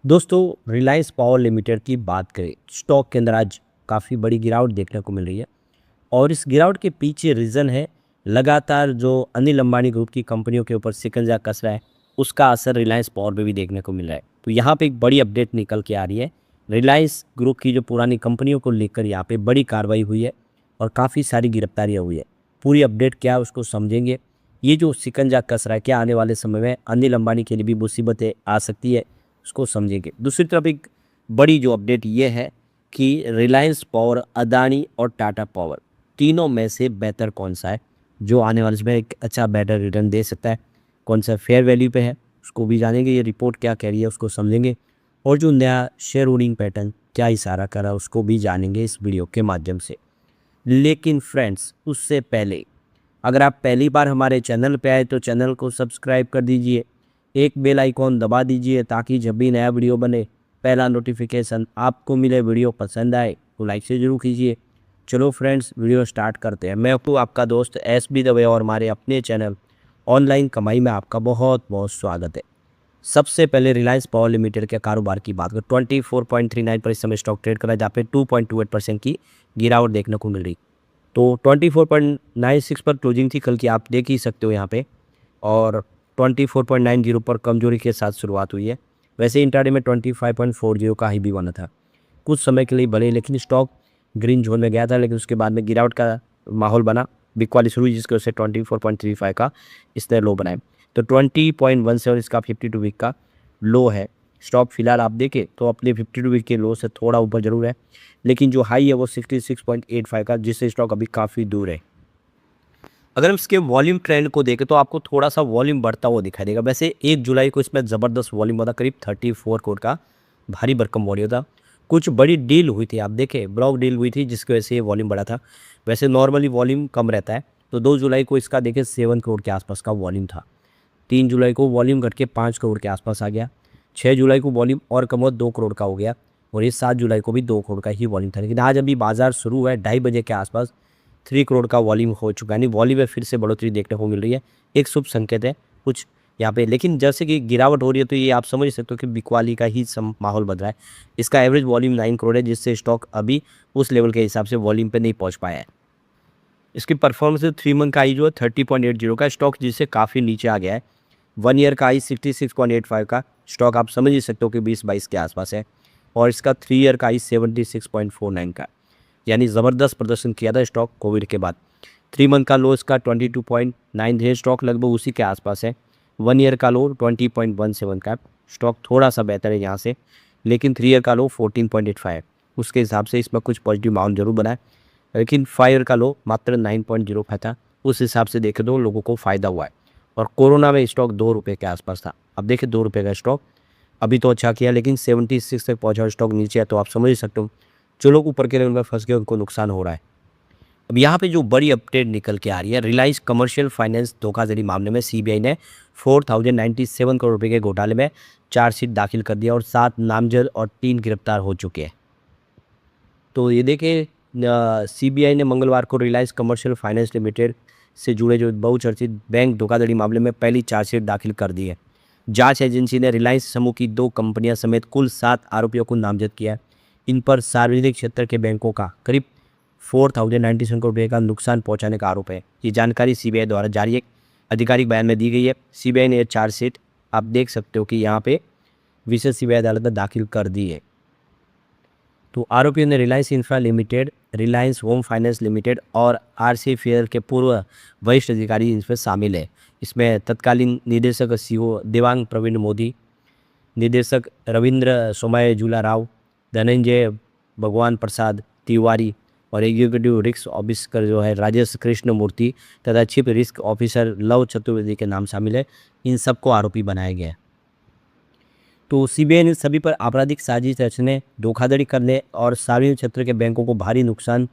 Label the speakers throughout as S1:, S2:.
S1: दोस्तों Reliance power limited की बात करें, स्टॉक के अंदर आज काफ़ी बड़ी गिरावट देखने को मिल रही है। और इस गिरावट के पीछे रीज़न है लगातार जो अनिल अंबानी ग्रुप की कंपनियों के ऊपर शिकंजा कस रहा है, उसका असर रिलायंस पावर पे भी देखने को मिल रहा है। तो यहाँ पे एक बड़ी अपडेट निकल के आ रही है। रिलायंस ग्रुप की जो पुरानी कंपनियों को लेकर यहाँ पे बड़ी कार्रवाई हुई है और काफ़ी सारी गिरफ्तारियाँ हुई है। पूरी अपडेट क्या है उसको समझेंगे। ये जो शिकंजा कस रहा है, क्या आने वाले समय में अनिल अंबानी के लिए भी मुसीबतें आ सकती है, उसको समझेंगे। दूसरी तरफ एक बड़ी जो अपडेट ये है कि रिलायंस पावर, अदानी और टाटा पावर तीनों में से बेहतर कौन सा है जो आने वाले समय एक अच्छा बेटर रिटर्न दे सकता है, कौन सा फेयर वैल्यू पे है, उसको भी जानेंगे। ये रिपोर्ट क्या कह रही है उसको समझेंगे। और जो नया शेयर होल्डिंग पैटर्न क्या इशारा कर रहा है उसको भी जानेंगे इस वीडियो के माध्यम से। लेकिन फ्रेंड्स, उससे पहले अगर आप पहली बार हमारे चैनल पे आए तो चैनल को सब्सक्राइब कर दीजिए, एक बेल आइकॉन दबा दीजिए ताकि जब भी नया वीडियो बने पहला नोटिफिकेशन आपको मिले। वीडियो पसंद आए तो लाइक से ज़रूर कीजिए। चलो फ्रेंड्स, वीडियो स्टार्ट करते हैं। मैं हूँ आपका दोस्त SB दवे और हमारे अपने चैनल ऑनलाइन कमाई में आपका बहुत बहुत स्वागत है। सबसे पहले रिलायंस पावर लिमिटेड के कारोबार की बात करें, 24.39 पर इस समय स्टॉक ट्रेड कर रहा है, जहाँ पे 2.28% की गिरावट देखने को मिल रही। तो 24.96 पर क्लोजिंग थी कल की, आप देख ही सकते हो यहाँ पे। और 24.90 पर कमजोरी के साथ शुरुआत हुई है। वैसे इंट्राडे में 25.40 का हाई भी बना था कुछ समय के लिए भले, लेकिन स्टॉक ग्रीन जोन में गया था, लेकिन उसके बाद में गिरावट का माहौल बना, बिकवाली शुरू हुई, जिसकी वजह से 24.35 का इसने लो बनाए। तो 20.17 इसका 52 वीक का लो है। स्टॉक फिलहाल आप देखें तो अपने 52 वीक के लो से थोड़ा ऊपर जरूर है, लेकिन जो हाई है वो 66.85 का, जिससे स्टॉक अभी काफ़ी दूर है। अगर हम इसके वॉल्यूम ट्रेंड को देखें तो आपको थोड़ा सा वॉल्यूम बढ़ता हुआ दिखाई देगा। वैसे 1 जुलाई को इसमें ज़बरदस्त वॉल्यूम बना, करीब 34 करोड़ का भारी भरकम वॉल्यूम था। कुछ बड़ी डील हुई थी, आप देखें ब्लॉक डील हुई थी, जिसकी वजह से ये वॉल्यूम बढ़ा था। वैसे नॉर्मली वॉल्यूम कम रहता है। तो 2 जुलाई को इसका देखें 7 करोड़ के आसपास का वॉल्यूम था। 3 जुलाई को वॉल्यूम घट के 5 करोड़ के आसपास आ गया। 6 जुलाई को वॉल्यूम और कम हुआ, 2 करोड़ का हो गया। और ये 7 जुलाई को भी 2 करोड़ का ही वॉल्यूम था। लेकिन आज अभी बाजार शुरू हुआ है 2:30 बजे के आसपास 3 करोड़ का वॉल्यूम हो चुका है, यानी वॉल्यूम में फिर से बढ़ोतरी देखने को मिल रही है। एक शुभ संकेत है कुछ यहाँ पे। लेकिन जैसे कि गिरावट हो रही है तो ये आप समझ सकते हो कि बिकवाली का ही माहौल बन रहा है। इसका एवरेज वॉल्यूम 9 करोड़ है, जिससे स्टॉक अभी उस लेवल के हिसाब से वॉल्यूम पे नहीं पहुँच पाया है। इसकी परफॉर्मेंस 3 मंथ का आई जो है 30.80 का, स्टॉक जिससे काफ़ी नीचे आ गया है। 1 ईयर का आई 66.85 का, स्टॉक आप समझ ही सकते हो कि 20-22 के आसपास है। और इसका 3 ईयर का आई 76.49 का, यानी ज़बरदस्त प्रदर्शन किया था स्टॉक कोविड के बाद। 3 मंथ का लो इसका 22.93 है, स्टॉक लगभग उसी के आसपास है। 1 ईयर का लो 20.17 का, स्टॉक थोड़ा सा बेहतर है यहाँ से। लेकिन 3 ईयर का लो 14.85 है, उसके हिसाब से इसमें कुछ पॉजिटिव माउंट जरूर बना है। लेकिन 5 ईयर का लो मात्र 9.05 था, उस हिसाब से देखें तो लोगों को फ़ायदा हुआ है। और कोरोना में स्टॉक 2 रुपये के आसपास था। अब देखिए 2 रुपये का स्टॉक अभी तो अच्छा किया, लेकिन 76 तक पहुंचा, स्टॉक नीचे है। तो आप समझ ही सकते हो जो लोग ऊपर के लेवल में फंस गए उनको नुकसान हो रहा है। अब यहाँ पे जो बड़ी अपडेट निकल के आ रही है, रिलायंस कमर्शियल फाइनेंस धोखाधड़ी मामले में CBI ने 4097 करोड़ रुपए के घोटाले में चार्जशीट दाखिल कर दिया और 7 नामजद और 3 गिरफ्तार हो चुके हैं। तो ये देखिए, CBI ने मंगलवार को रिलायंस कमर्शियल फाइनेंस लिमिटेड से जुड़े जो बहुचर्चित बैंक धोखाधड़ी मामले में पहली चार्जशीट दाखिल कर दी है। जांच एजेंसी ने रिलायंस समूह की 2 कंपनियां समेत कुल 7 आरोपियों को नामजद किया है। इन पर सार्वजनिक क्षेत्र के बैंकों का करीब 4097 करोड़ रुपये का नुकसान पहुंचाने का आरोप है। ये जानकारी CBI द्वारा जारी एक आधिकारिक बयान में दी गई है। CBI ने यह चार्जशीट आप देख सकते हो कि यहाँ पे विशेष CBI अदालत में दाखिल कर दी है। तो आरोपियों ने Reliance infra limited, Reliance home finance limited और RC फेयर के पूर्व वरिष्ठ अधिकारी इसमें शामिल है। इसमें तत्कालीन निदेशक CEO देवांग प्रवीण मोदी, निदेशक रविंद्र सोमयाजुला राव, धनंजय भगवान प्रसाद तिवारी और एग्जीक्यूटिव रिस्क ऑफिसर जो है राजेश कृष्ण मूर्ति तथा chief risk officer love Chaturvedi के नाम शामिल है। इन सबको आरोपी बनाया गया है। तो CBI ने सभी पर आपराधिक साजिश रचने, धोखाधड़ी करने और सार्वजनिक क्षेत्र के बैंकों को भारी नुकसान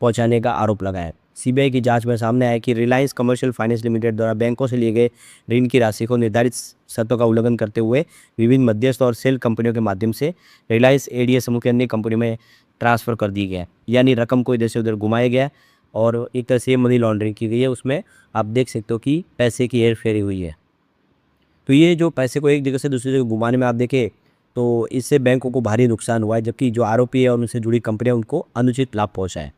S1: पहुंचाने का आरोप लगाया है। CBI की जांच में सामने आया कि रिलायंस कमर्शियल फाइनेंस लिमिटेड द्वारा बैंकों से लिए गए ऋण की राशि को निर्धारित शर्तों का उल्लंघन करते हुए विभिन्न मध्यस्थ और सेल कंपनियों के माध्यम से रिलायंस ADA समूह की अन्य कंपनियों में ट्रांसफर कर दी गया, यानी रकम को इधर से उधर घुमाया गया और एक तरह से मनी लॉन्ड्रिंग की गई है। उसमें आप देख सकते हो कि पैसे की हेर फेरी हुई है। तो ये जो पैसे को एक जगह से दूसरी जगह घुमाने में आप देखें तो इससे बैंकों को भारी नुकसान हुआ है, जबकि जो आरोपी है और उनसे जुड़ी कंपनियां उनको अनुचित लाभ पहुंचा है।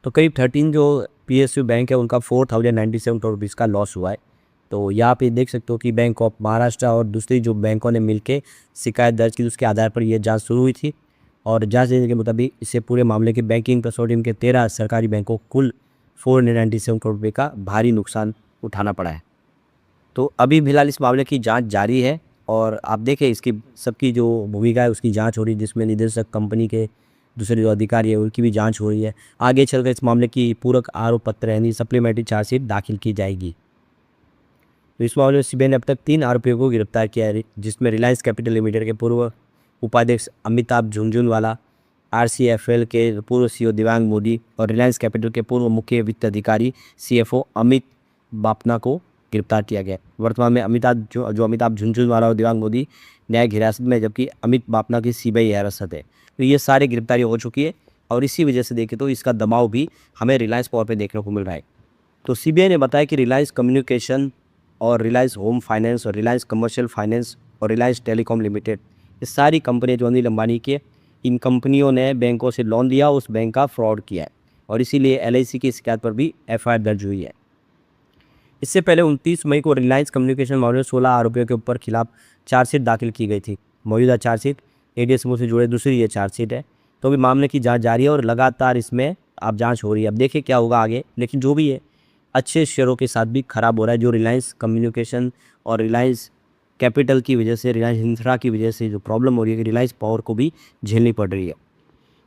S1: तो करीब 13 जो PSU बैंक है उनका 4097 करोड़ रुपीज़ का लॉस हुआ है। तो यहाँ पे देख सकते हो कि बैंक ऑफ महाराष्ट्र और दूसरी जो बैंकों ने मिलकर शिकायत दर्ज की, उसके आधार पर यह जांच शुरू हुई थी और जांच देने के मुताबिक इससे पूरे मामले के बैंकिंग कंसोर्टियम के 13 सरकारी बैंकों को कुल 497 करोड़ रुपये का भारी नुकसान उठाना पड़ा है। तो अभी फिलहाल इस मामले की जांच जारी है और आप देखें इसकी सबकी जो भूमिका है उसकी जांच हो रही है, जिसमें निदेशक, कंपनी के दूसरे जो अधिकारी है उनकी भी जांच हो रही है। आगे चलकर इस मामले की पूरक आरोप पत्र यानी सप्लीमेंट्री चार्जशीट दाखिल की जाएगी। तो इस मामले में सीबीआई ने अब तक 3 आरोपियों को गिरफ्तार किया है, जिसमें रिलायंस कैपिटल लिमिटेड के पूर्व उपाध्यक्ष अमिताभ झुनझुनवाला, RCFL के पूर्व CEO दिव्यांग मोदी और रिलायंस कैपिटल के पूर्व मुख्य वित्त अधिकारी CFO अमित बापना को गिरफ्तार किया गया। वर्तमान में अमिताभ झुनझुनवाला और दिव्यांग मोदी न्यायिक हिरासत में, जबकि अमित बापना की CBI हिरासत है। तो ये सारे गिरफ्तारी हो चुकी है और इसी वजह से देखें तो इसका दबाव भी हमें रिलायंस पावर पे देखने को मिल रहा है। तो CBI ने बताया कि रिलायंस कम्युनिकेशन और रिलायंस होम फाइनेंस और रिलायंस कमर्शियल फाइनेंस और रिलायंस टेलीकॉम लिमिटेड, ये सारी कंपनियाँ जो अनिल अंबानी के, इन कंपनियों ने बैंकों से लोन लिया, उस बैंक का फ्रॉड किया है और इसीलिए LIC की शिकायत पर भी FIR दर्ज हुई है। इससे पहले 29 मई को रिलायंस कम्युनिकेशन मामले में 16 आरोपियों के ऊपर खिलाफ चार्जशीट दाखिल की गई थी। मौजूदा चार्जशीट ADS समूह से जुड़े दूसरी ये चार्जशीट है। तो अभी मामले की जांच जारी है और लगातार इसमें अब जांच हो रही है। अब देखिए क्या होगा आगे, लेकिन जो भी है अच्छे शेयरों के साथ भी खराब हो रहा है। जो रिलायंस कम्युनिकेशन और रिलायंस कैपिटल की वजह से, रिलायंस इंफ्रा की वजह से जो प्रॉब्लम हो रही है कि रिलायंस पावर को भी झेलनी पड़ रही है।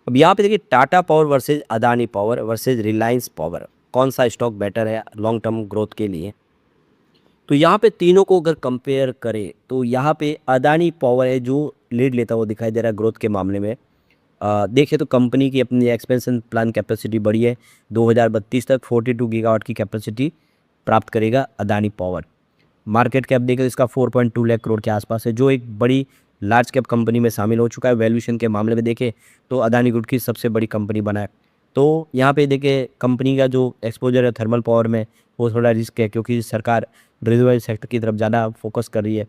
S1: अब यहाँ पे देखिए Tata power versus Adani power versus Reliance power, कौन सा स्टॉक बेटर है लॉन्ग टर्म ग्रोथ के लिए। तो यहाँ पे तीनों को अगर कंपेयर करें तो यहाँ पे अदानी पावर है जो लीड लेता हुआ दिखाई दे रहा है ग्रोथ के मामले में। देखें तो कंपनी की अपनी एक्सपेंशन प्लान कैपेसिटी बढ़ी है, 2032 तक 42 गीगावाट की कैपेसिटी प्राप्त करेगा अदानी पावर। मार्केट कैप देखें इसका 4.2 लाख करोड़ के आसपास है, जो एक बड़ी लार्ज कैप कंपनी में शामिल हो चुका है। वैल्यूएशन के मामले में देखें तो अदानी ग्रुप की सबसे बड़ी कंपनी बना है। तो यहाँ पे देखें कंपनी का जो एक्सपोजर है थर्मल पावर में वो थोड़ा रिस्क है, क्योंकि सरकार रिन्यूएबल सेक्टर की तरफ ज़्यादा फोकस कर रही है।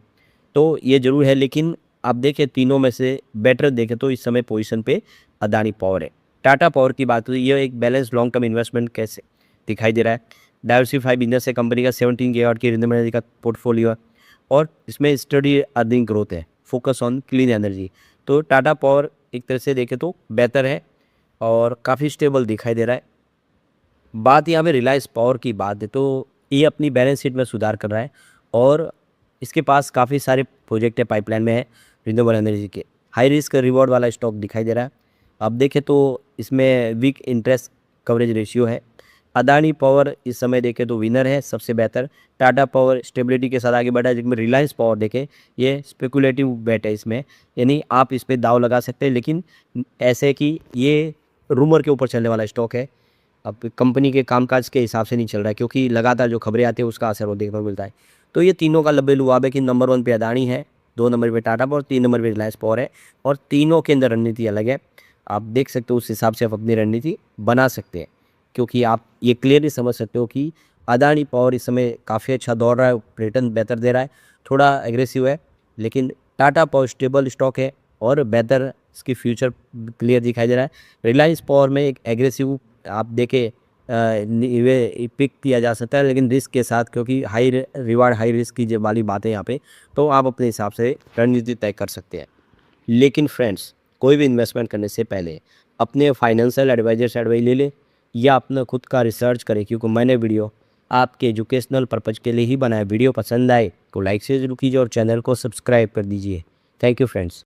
S1: तो ये ज़रूर है, लेकिन आप देखें तीनों में से बेटर देखें तो इस समय पोजीशन पे अदानी पावर है। टाटा पावर की बात हुई, ये एक बैलेंस लॉन्ग टर्म इन्वेस्टमेंट कैसे दिखाई दे रहा है। डाइवर्सिफाई बिजनेस है, कंपनी का 17 गीगावाट की रिन्यूएबल एनर्जी का पोर्टफोलियो है और इसमें स्टडी अर्निंग ग्रोथ है, फोकस ऑन क्लीन एनर्जी। तो टाटा पावर एक तरह से देखें तो बेहतर है और काफ़ी स्टेबल दिखाई दे रहा है। बात यहाँ पे रिलायंस पावर की बात है तो ये अपनी बैलेंस शीट में सुधार कर रहा है और इसके पास काफ़ी सारे प्रोजेक्ट है पाइपलाइन में है रिन्यूएबल एनर्जी के। हाई रिस्क रिवॉर्ड वाला स्टॉक दिखाई दे रहा है। अब देखें तो इसमें वीक इंटरेस्ट कवरेज रेशियो है। अदानी पावर इस समय देखें तो विनर है सबसे बेहतर। टाटा पावर स्टेबिलिटी के साथ आगे बढ़ा है, जिसमें रिलायंस पावर देखें ये स्पेकुलेटिव बेट है इसमें, यानी आप इस पर दाव लगा सकते हैं, लेकिन ऐसे कि ये रूमर के ऊपर चलने वाला स्टॉक है। अब कंपनी के कामकाज के हिसाब से नहीं चल रहा है, क्योंकि लगातार जो खबरें आती है उसका असर वो देखने को मिलता है। तो ये तीनों का लब्बे लुआब है कि नंबर 1 पे अदानी है, 2 नंबर पे टाटा पावर, 3 नंबर पे रिलायंस पावर है और तीनों के अंदर रणनीति अलग है। आप देख सकते हो, उस हिसाब से आप अपनी रणनीति बना सकते हैं, क्योंकि आप ये क्लियरली समझ सकते हो कि अदानी पावर इस समय काफ़ी अच्छा दौड़ रहा है, रिटर्न बेहतर दे रहा है, थोड़ा एग्रेसिव है, लेकिन टाटा पावर स्टेबल स्टॉक है और बेहतर इसकी फ्यूचर क्लियर दिखाई दे रहा है। रिलायंस पावर में एक एग्रेसिव आप देखें पिक किया जा सकता है, लेकिन रिस्क के साथ, क्योंकि हाई रिवार्ड हाई रिस्क की वाली बात है यहाँ पे, तो आप अपने हिसाब से रणनीति तय कर सकते हैं। लेकिन फ्रेंड्स, कोई भी इन्वेस्टमेंट करने से पहले अपने फाइनेंशियल एडवाइजर से एडवाइस ले लें या अपना खुद का रिसर्च करें, क्योंकि मैंने वीडियो आपके एजुकेशनल पर्पज़ के लिए ही बनाया। वीडियो पसंद आए तो लाइक से जरूर कीजिए और चैनल को सब्सक्राइब कर दीजिए। Thank you friends.